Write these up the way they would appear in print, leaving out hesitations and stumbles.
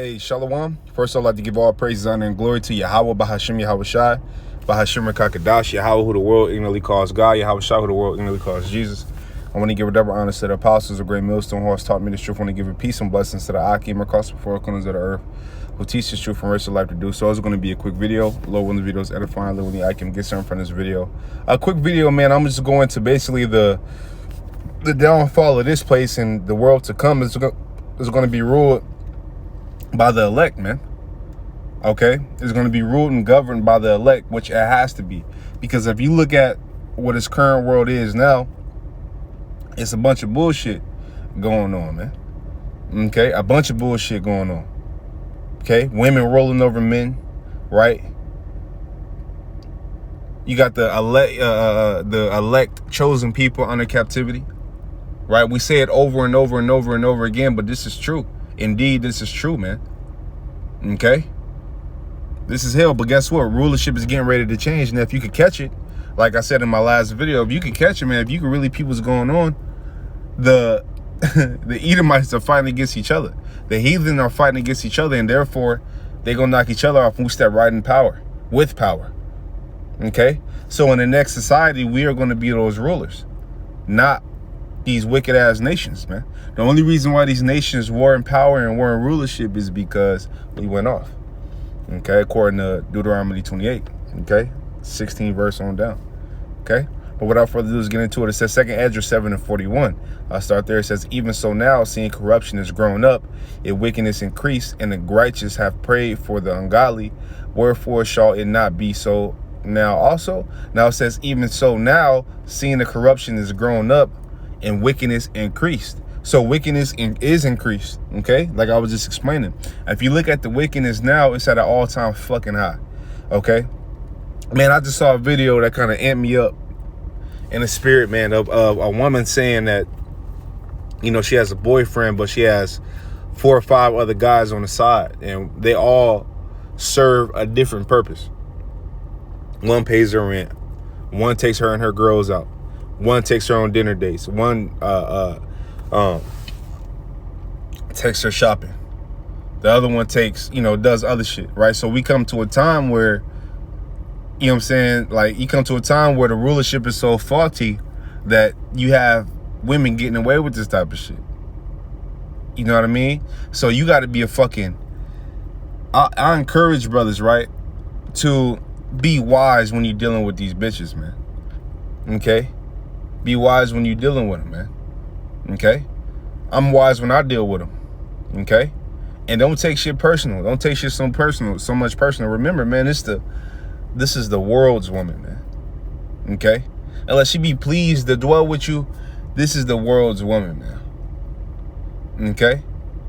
Hey, Shalom. First, I'd like to give all praises, honor, and glory to Yahweh, Bahashim, Yahweh Shai, Bahashim, Kakadash, Yahweh, who the world ignorantly calls God, Yahweh Shai, who the world ignorantly calls Jesus. I want to give a double honor to the apostles, a great millstone who has taught me the truth. I want to give a peace and blessings to the Akim across the four corners of the earth, who teaches truth and rest of life to do. So it's going to be a quick video. Lord, when the video is edifying, Lord, when the Akim gets something from this video. A quick video, man. I'm just going to basically the downfall of this place and the world to come is going to be ruled by the elect, man. Okay, it's going to be ruled and governed by the elect, which it has to be, because if you look at what its current world is now, it's a bunch of bullshit going on, man. Okay, a bunch of bullshit going on. Okay, women rolling over men, right? You got the elect chosen people under captivity, right? We say it over and over and over and over again, but this is true. Indeed, this is true, man. Okay? This is hell, but guess what? Rulership is getting ready to change. And if you could catch it, like I said in my last video, if you could catch it, man, if you could really peep what's going on, the Edomites are fighting against each other. The heathen are fighting against each other, and therefore, they're going to knock each other off and we step right in power, with power. Okay? So in the next society, we are going to be those rulers, not these wicked ass nations, man. The only reason why these nations were in power and were in rulership is because we went off. Okay, according to Deuteronomy 28. Okay, 16 verse on down. Okay, but without further ado, let's get into it. It says 2 Ezra 7:41. I'll start there. It says, even so now, seeing corruption has grown up, if wickedness increased, and the righteous have prayed for the ungodly, wherefore shall it not be so now also? Now it says, even so now, seeing the corruption is grown up, and wickedness increased. So wickedness is increased, okay? Like I was just explaining. If you look at the wickedness now, it's at an all-time fucking high, okay? Man, I just saw a video that kind of amped me up in the spirit, man, of a woman saying that, you know, she has a boyfriend, but she has 4 or 5 other guys on the side, and they all serve a different purpose. One pays her rent. One takes her and her girls out. One takes her on dinner dates. One takes her shopping. The other one takes, you know, does other shit, right? So we come to a time where, you know what I'm saying? Like, you come to a time where the rulership is so faulty that you have women getting away with this type of shit. You know what I mean? So you got to be a fucking, I encourage brothers, right, to be wise when you're dealing with these bitches, man. Okay? Be wise when you're dealing with them, man. Okay? I'm wise when I deal with them. Okay? And don't take shit personal. Don't take shit so much personal. Remember, man, this is the world's woman, man. Okay? Unless she be pleased to dwell with you, this is the world's woman, man. Okay?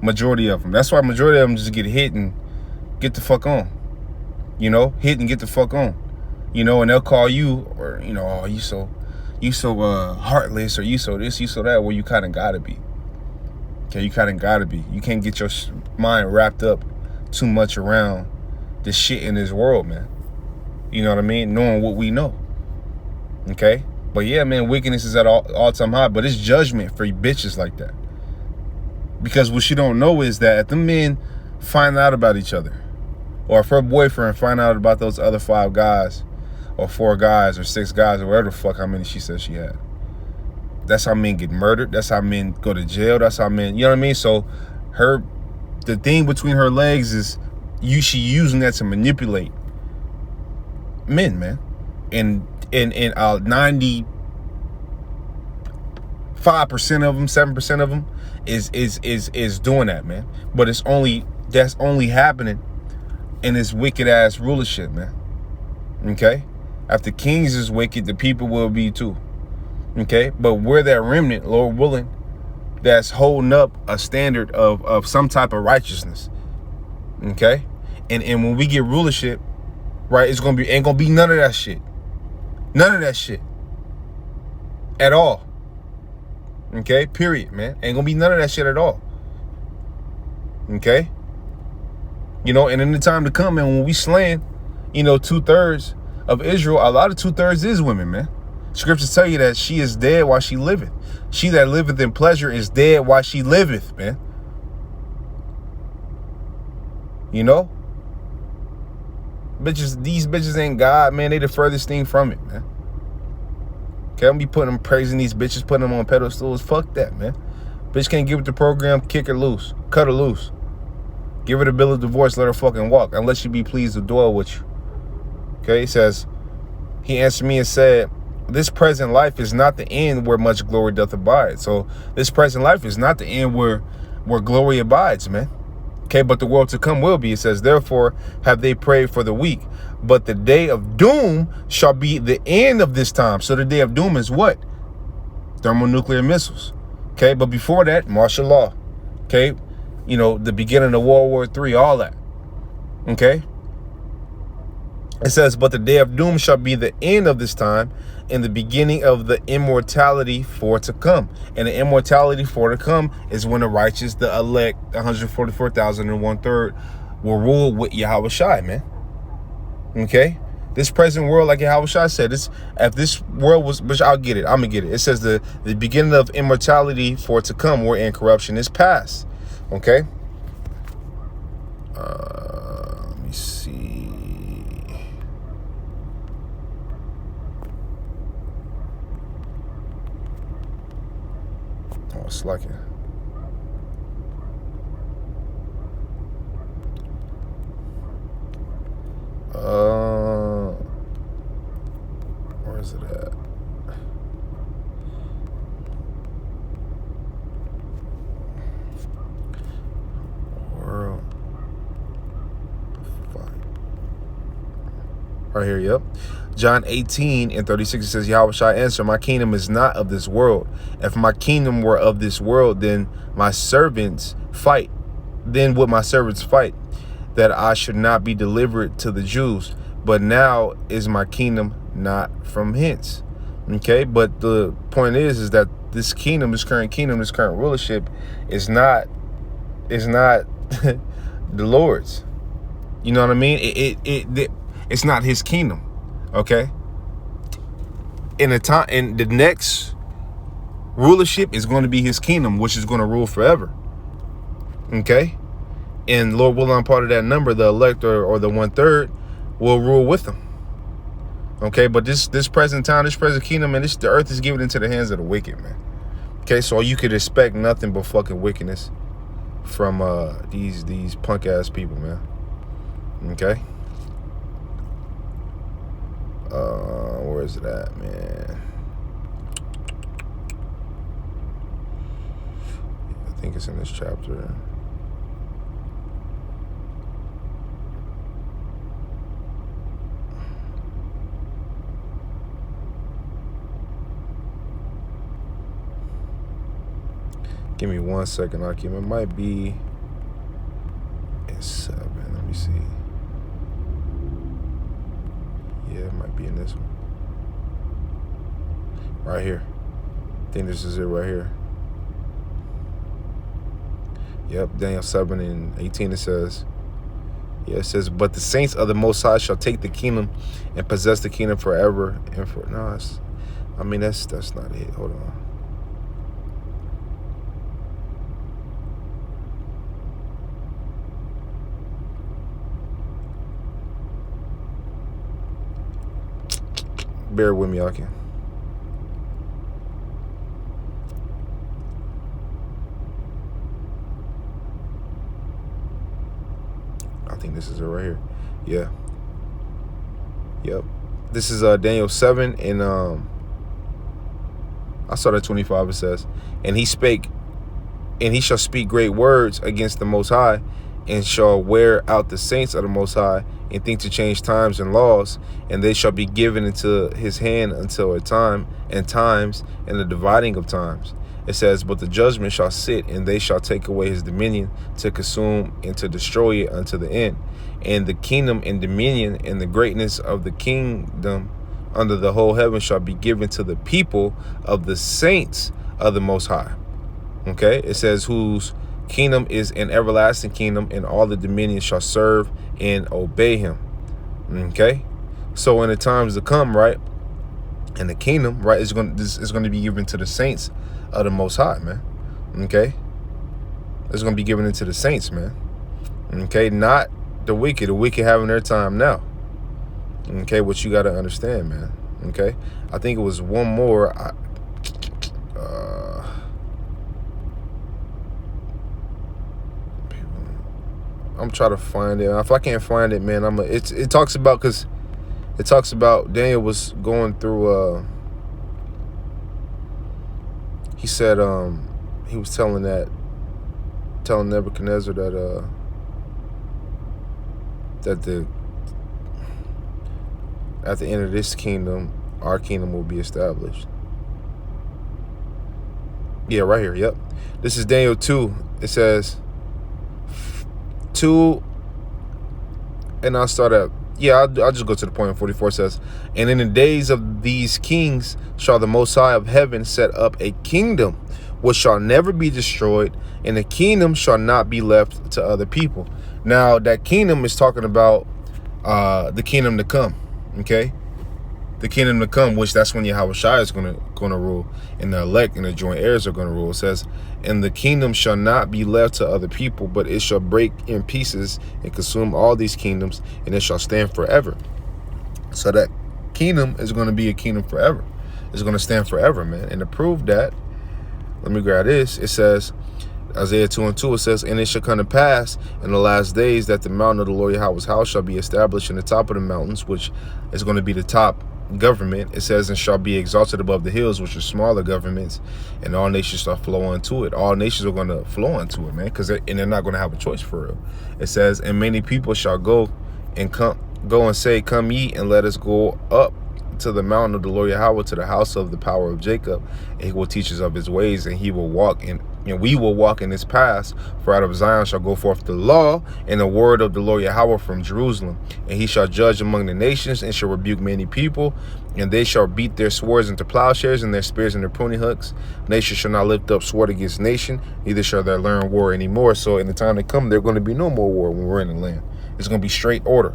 Majority of them. That's why majority of them just get hit and get the fuck on. You know? Hit and get the fuck on. You know, and they'll call you, or, you know, oh, you so heartless, or you so this, you so that. Well, you kind of gotta be. Okay, you kind of gotta be. You can't get your mind wrapped up too much around the shit in this world, man. You know what I mean? Knowing what we know. Okay? But yeah, man, wickedness is at all-time high, but it's judgment for bitches like that. Because what you don't know is that if the men find out about each other, or if her boyfriend find out about those other 5 guys, or 4 guys, or 6 guys, or whatever the fuck how many she said she had. That's how men get murdered. That's how men go to jail. That's how men, you know what I mean? So the thing between her legs is she using that to manipulate men, man. And 95% of them, 7% of them is doing that, man. But that's only happening in this wicked ass rulership, man. Okay? After kings is wicked, the people will be too. Okay? But we're that remnant, Lord willing, that's holding up a standard of some type of righteousness. Okay? And when we get rulership, right, ain't gonna be none of that shit. None of that shit. At all. Okay? Period, man. Ain't gonna be none of that shit at all. Okay? You know, and in the time to come, man, when we slaying, you know, 2/3 of Israel, a lot of 2/3 is women, man. Scriptures tell you that she is dead while she liveth. She that liveth in pleasure is dead while she liveth, man. You know? These bitches ain't God, man. They the furthest thing from it, man. Okay, I'm be putting them, praising these bitches, putting them on pedestals. Fuck that, man. Bitch can't give it the program, kick her loose, cut her loose. Give her the bill of divorce, let her fucking walk, unless she be pleased to dwell with you. Okay, he says, he answered me and said, this present life is not the end where much glory doth abide. So this present life is not the end where glory abides, man. Okay, but the world to come will be. It says, therefore have they prayed for the weak, but the day of doom shall be the end of this time. So the day of doom is what? Thermonuclear missiles. Okay, but before that, martial law. Okay, you know, the beginning of World War III, all that. Okay, it says, but the day of doom shall be the end of this time and the beginning of the immortality for to come. And the immortality for to come is when the righteous, the elect, 144,000 and 1/3 will rule with Yahweh Shai, man. Okay? This present world, like Yahweh Shai said, if this world was, which I'll get it, I'm going to get it. It says the beginning of immortality for to come, where incorruption is past. Okay? Let me see. Oh, it's like it. Where is it at? World fight. Right here, yep. John 18:36, it says, Yahweh shall answer, my kingdom is not of this world. If my kingdom were of this world, then my servants fight. Then would my servants fight, that I should not be delivered to the Jews. But now is my kingdom not from hence. Okay, but the point is that this kingdom, this current rulership is not the Lord's. You know what I mean? It's not his kingdom. Okay. In the next rulership is going to be his kingdom, which is going to rule forever. Okay. And Lord willing, part of that number, the elect or the 1/3 will rule with them. Okay, but this present time, this present kingdom, and the earth is given into the hands of the wicked, man. Okay, so you could expect nothing but fucking wickedness from these punk ass people, man. Okay. Where is it at, man? I think it's in this chapter. Give me 1 second, Akim. It might be in 7. Let me see. Yeah, it might be in this one. Right here. I think this is it right here. Yep, Daniel 7:18 it says. Yeah, it says, but the saints of the Most High shall take the kingdom and possess the kingdom forever and for. No, that's not it. Hold on. Bear with me, Akim. I think this is it right here. Yeah. Yep. This is Daniel 7 and I saw that 25. It says, and he shall speak great words against the Most High, and shall wear out the saints of the Most High, and think to change times and laws, and they shall be given into his hand until a time and times and the dividing of times. It says, but the judgment shall sit, and they shall take away his dominion to consume and to destroy it unto the end. And the kingdom and dominion and the greatness of the kingdom under the whole heaven shall be given to the people of the saints of the Most High. Okay, it says, whose kingdom is an everlasting kingdom, and all the dominions shall serve and obey him. Okay, so in the times to come, right, and the kingdom, right, is going to be given to the saints of the Most High, man. Okay, it's going to be given into the saints, man. Okay, not The wicked having their time now. Okay, what you got to understand, man. Okay, I think it was one more. I'm trying to find it. If I can't find it, man, it talks about, because it talks about Daniel was going through. He said he was telling Nebuchadnezzar that at the end of this kingdom, our kingdom will be established. Yeah, right here. Yep. This is Daniel 2. It says 2, and I'll start at, I'll just go to the point. 44 says, and in the days of these kings shall the Most High of heaven set up a kingdom which shall never be destroyed, and the kingdom shall not be left to other people. Now, that kingdom is talking about the kingdom to come. Okay, the kingdom to come, which that's when Yahushua is gonna rule, and the elect and the joint heirs are gonna rule. It says, and the kingdom shall not be left to other people, but it shall break in pieces and consume all these kingdoms, and it shall stand forever. So that kingdom is going to be a kingdom forever. It's going to stand forever, man. And to prove that, let me grab this. It says, Isaiah 2:2, it says, and it shall come to pass in the last days that the mountain of the Lord Yahweh's house shall be established in the top of the mountains, which is going to be the top government. It says, and shall be exalted above the hills, which are smaller governments, and all nations shall flow unto it. All nations are going to flow unto it, man, and they're not going to have a choice for real. It says, and many people shall go and say, come ye, and let us go up to the mountain of the Lord Yahweh, to the house of the power of Jacob, and he will teach us of his ways, and he will walk in, and we will walk in his paths. For out of Zion shall go forth the law and the word of the Lord Yahweh from Jerusalem. And he shall judge among the nations, and shall rebuke many people, and they shall beat their swords into plowshares, and their spears into pruning hooks. Nation shall not lift up sword against nation, neither shall they learn war anymore. So in the time to come, there's going to be no more war when we're in the land. It's going to be straight order.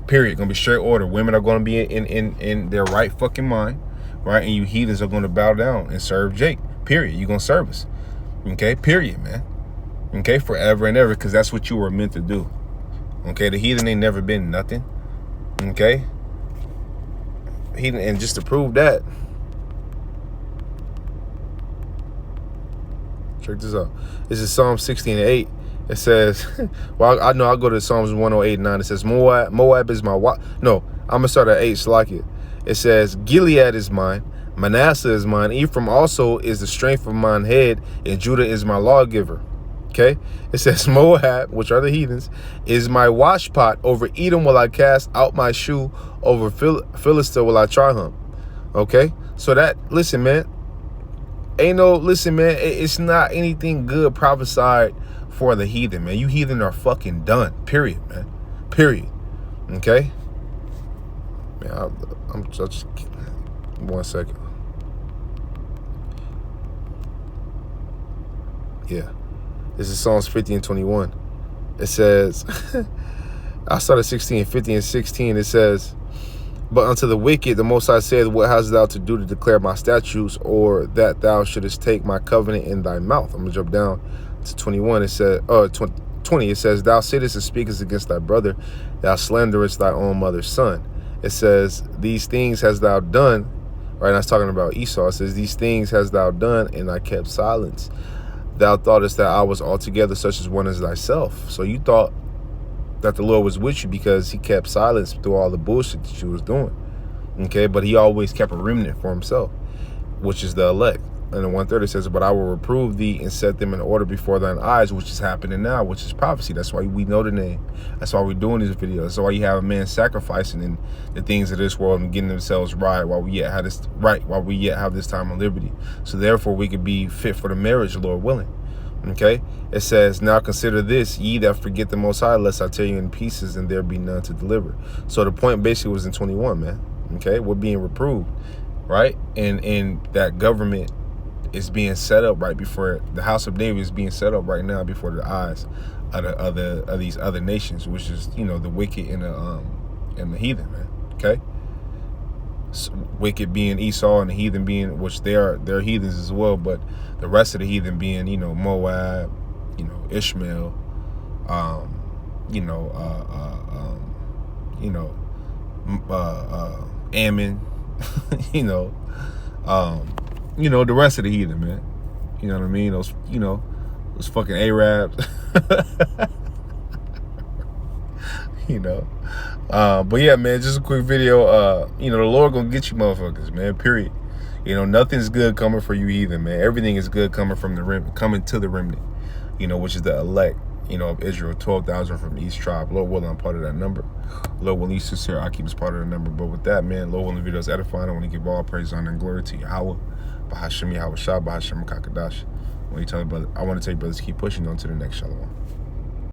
Period. Going to be straight order. Women are going to be in their right fucking mind, right? And you heathens are going to bow down and serve Jake. Period. You're going to serve us. Okay? Period, man. Okay? Forever and ever, because that's what you were meant to do. Okay? The heathen ain't never been nothing. Okay? Heathen, and just to prove that, check this out. This is Psalm 16:8. It says, well, I know I'll go to Psalms 108:9. It says, Moab is my wife. No, I'm going to start at 8. Slack it. It says, Gilead is mine, Manasseh is mine, Ephraim also is the strength of mine head, and Judah is my lawgiver. Okay? It says, Moab, which are the heathens, is my washpot. Over Edom will I cast out my shoe. Over Philistia will I triumph. Okay? So that, listen, man. Listen, man, it's not anything good prophesied for the heathen, man. You heathen are fucking done. Period, man. Period. Okay? Man, I'm just 1 second. Yeah. This is Psalms 50:21. It says, I started 16, 50 and 16. It says, but unto the wicked, the Most High said, what hast thou to do to declare my statutes, or that thou shouldest take my covenant in thy mouth? I'm going to jump down to 21. It says, 20, it says, thou sittest and speakest against thy brother, thou slanderest thy own mother's son. It says, these things hast thou done, right? Now it's talking about Esau. It says, these things hast thou done, and I kept silence. Thou thoughtest that I was altogether such as one as thyself. So you thought that the Lord was with you because he kept silence through all the bullshit that you was doing. Okay, but he always kept a remnant for himself, which is the elect. And in 130 says, but I will reprove thee and set them in order before thine eyes, which is happening now, which is prophecy. That's why we know the name. That's why we're doing these videos. That's why you have a man sacrificing in the things of this world and getting themselves right while we yet have this time of liberty. So therefore we could be fit for the marriage, Lord willing. Okay, it says, now consider this, ye that forget the Most High, lest I tear you in pieces and there be none to deliver. So the point basically was in 21, man. Okay, we're being reproved, right? And that government is being set up right before the house of David is being set up right now before the eyes of these other nations, which is, the wicked and the heathen, man. Okay, so wicked being Esau and the heathen being, which they're heathens as well, but the rest of the heathen being, Moab, Ishmael, you know, Ammon, you know, the rest of the heathen, man. You know what I mean? Those fucking Arabs. But yeah, man, just a quick video. The Lord gonna get you motherfuckers, man, period. Nothing's good coming for you either, man. Everything is good coming from coming to the remnant, which is the elect, of Israel, 12,000 from each tribe. Lord willing, I'm part of that number. Lord willing, sincere, I keep us part of the number. But with that, man, Lord willing, the video is edifying. I want to give all praise, honor, and glory to Yahweh, Bahashem Yahweh Shah, Bahashem Kakadash. I want to tell you brothers to keep pushing on to the next Shalom.